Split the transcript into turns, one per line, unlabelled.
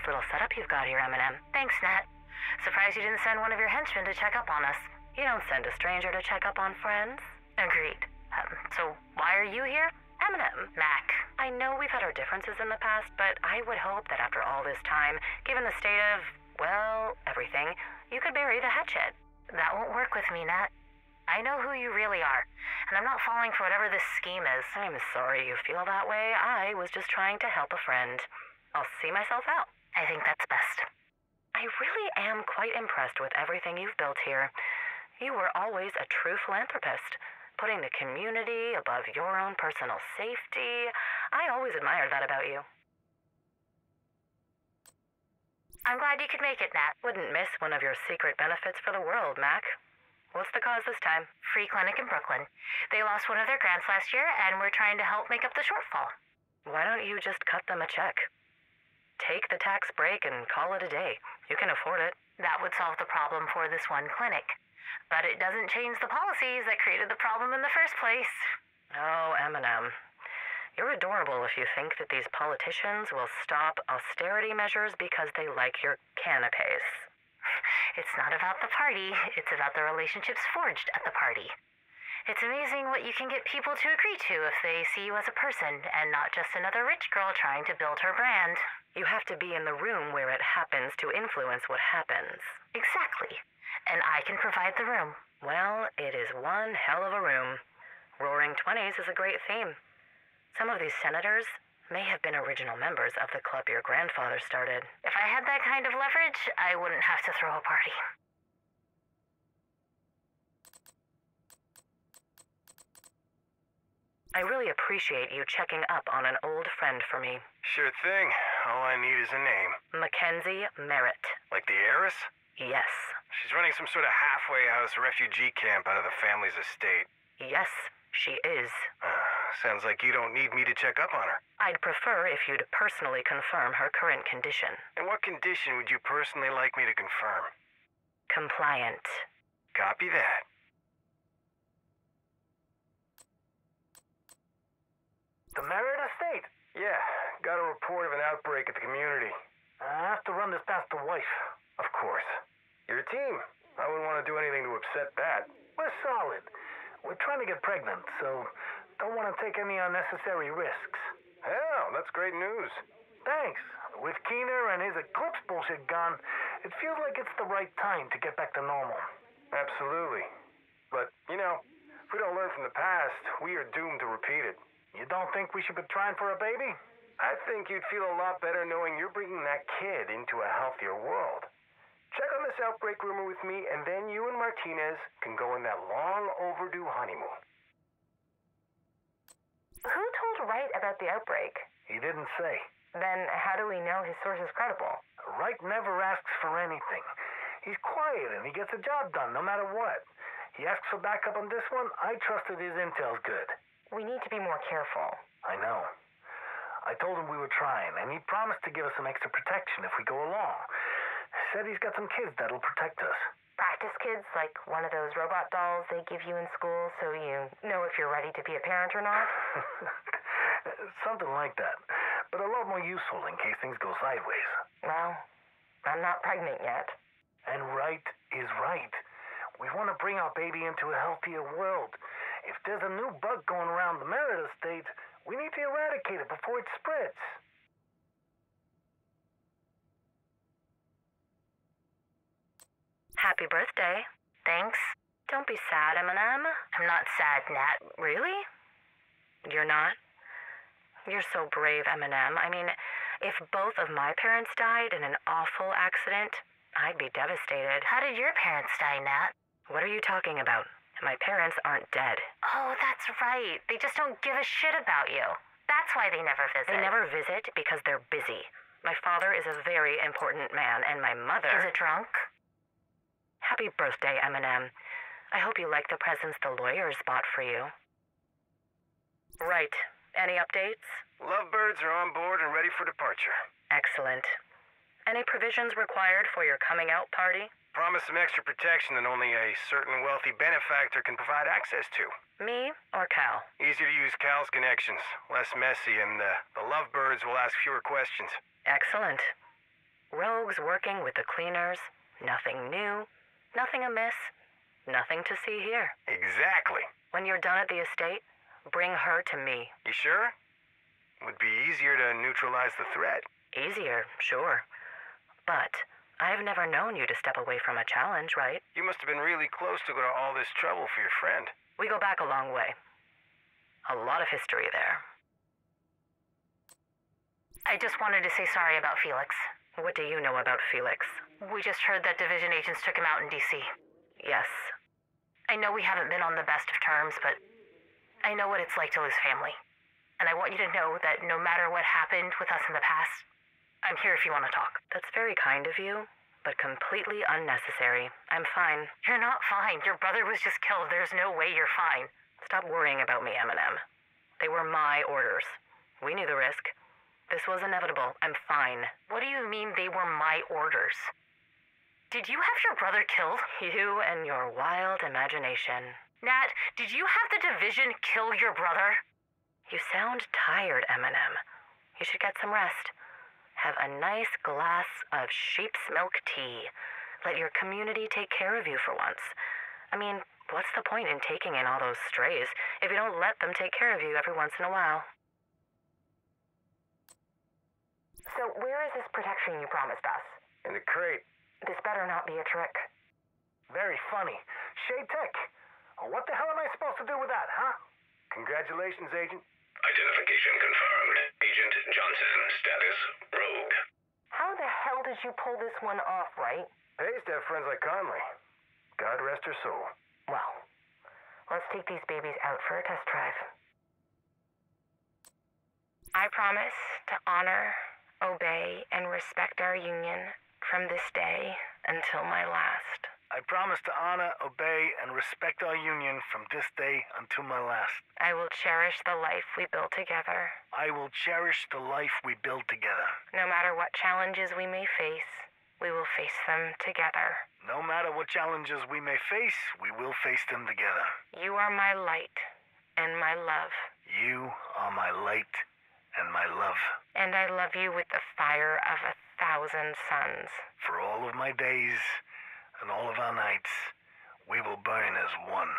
little setup you've got here, Eminem.
Thanks, Nat. Surprised you didn't send one of your henchmen to check up on us.
You don't send a stranger to check up on friends.
Agreed. So why are you here?
Eminem.
Mac.
I know we've had our differences in the past, but I would hope that after all this time, given the state of, well, everything, you could bury the hatchet.
That won't work with me, Nat. I know who you really are, and I'm not falling for whatever this scheme is.
I'm sorry you feel that way. I was just trying to help a friend. I'll see myself out.
I think that's best.
I really am quite impressed with everything you've built here. You were always a true philanthropist, putting the community above your own personal safety. I always admired that about you.
I'm glad you could make it, Nat.
Wouldn't miss one of your secret benefits for the world, Mac. What's the cause this time?
Free clinic in Brooklyn. They lost one of their grants last year, and we're trying to help make up the shortfall.
Why don't you just cut them a check? Take the tax break and call it a day. You can afford it.
That would solve the problem for this one clinic. But it doesn't change the policies that created the problem in the first place.
Oh, Eminem. You're adorable if you think that these politicians will stop austerity measures because they like your canapes.
It's not about the party, it's about the relationships forged at the party. It's amazing what you can get people to agree to if they see you as a person and not just another rich girl trying to build her brand.
You have to be in the room where it happens to influence what happens.
Exactly. And I can provide the room.
Well, it is one hell of a room. Roaring Twenties is a great theme. Some of these senators may have been original members of the club your grandfather started.
If I had that kind of leverage, I wouldn't have to throw a party.
I really appreciate you checking up on an old friend for me.
Sure thing. All I need is a name.
Mackenzie Merritt.
Like the heiress?
Yes.
She's running some sort of halfway house refugee camp out of the family's estate.
Yes, she is.
Sounds like you don't need me to check up on her.
I'd prefer if you'd personally confirm her current condition.
And what condition would you personally like me to confirm?
Compliant.
Copy that.
The Merritt estate?
Yeah, got a report of an outbreak at the community.
I have to run this past the wife.
Of course. You're a team. I wouldn't want to do anything to upset that.
We're solid. We're trying to get pregnant, so don't want to take any unnecessary risks.
Hell, that's great news.
Thanks. With Keener and his eclipse bullshit gone, it feels like it's the right time to get back to normal.
Absolutely. But, you know, if we don't learn from the past, we are doomed to repeat it.
You don't think we should be trying for a baby?
I think you'd feel a lot better knowing you're bringing that kid into a healthier world. Check on this outbreak rumor with me, and then you and Martinez can go on that long overdue honeymoon.
Who told Wright about the outbreak?
He didn't say.
Then how do we know his source is credible?
Wright never asks for anything. He's quiet and he gets the job done no matter what. He asks for backup on this one. I trusted his intel's good.
We need to be more careful.
I know. I told him we were trying, and he promised to give us some extra protection if we go along. Said he's got some kids that'll protect us.
Practice kids, like one of those robot dolls they give you in school so you know if you're ready to be a parent or not?
Something like that. But a lot more useful in case things go sideways.
Well, I'm not pregnant yet.
And Wright is right. We want to bring our baby into a healthier world. If there's a new bug going around the Merritt estate, we need to eradicate it before it spreads.
Happy birthday.
Thanks.
Don't be sad, Eminem.
I'm not sad, Nat.
Really? You're not? You're so brave, Eminem. I mean, if both of my parents died in an awful accident, I'd be devastated.
How did your parents die, Nat?
What are you talking about? My parents aren't dead.
Oh, that's right. They just don't give a shit about you. That's why they never visit.
They never visit because they're busy. My father is a very important man, and my mother...
Is a drunk?
Happy birthday, Eminem. I hope you like the presents the lawyers bought for you. Right. Any updates?
Lovebirds are on board and ready for departure.
Excellent. Any provisions required for your coming out party?
Promise some extra protection that only a certain wealthy benefactor can provide access to.
Me or Cal?
Easier to use Cal's connections. Less messy, and the lovebirds will ask fewer questions.
Excellent. Rogues working with the cleaners. Nothing new. Nothing amiss. Nothing to see here.
Exactly.
When you're done at the estate, bring her to me.
You sure? Would be easier to neutralize the threat.
Easier, sure. But I've never known you to step away from a challenge, right?
You must have been really close to go to all this trouble for your friend.
We go back a long way. A lot of history there.
I just wanted to say sorry about Felix.
What do you know about Felix?
We just heard that division agents took him out in D.C.
Yes.
I know we haven't been on the best of terms, but I know what it's like to lose family. And I want you to know that no matter what happened with us in the past, I'm here if you want to talk.
That's very kind of you, but completely unnecessary. I'm fine.
You're not fine. Your brother was just killed. There's no way you're fine.
Stop worrying about me, Eminem. They were my orders. We knew the risk. This was inevitable. I'm fine.
What do you mean they were my orders? Did you have your brother killed?
You and your wild imagination.
Nat, did you have the division kill your brother?
You sound tired, Eminem. You should get some rest. Have a nice glass of sheep's milk tea. Let your community take care of you for once. I mean, what's the point in taking in all those strays if you don't let them take care of you every once in a while?
So where is this protection you promised us?
In the crate.
This better not be a trick.
Very funny. Shade Tech. What the hell am I supposed to do with that, huh?
Congratulations, Agent.
Identification confirmed. Agent Johnson, status rogue.
How the hell did you pull this one off, right?
Pays to have friends like Conley. God rest her soul.
Well, let's take these babies out for a test drive. I promise to honor, obey, and respect our union from this day until my last.
I promise to honor, obey, and respect our union from this day until my last.
I will cherish the life we built together.
I will cherish the life we build together.
No matter what challenges we may face, we will face them together.
No matter what challenges we may face, we will face them together.
You are my light and my love.
You are my light and my love.
And I love you with the fire of 1,000 suns.
For all of my days and all of our nights, we will burn as one.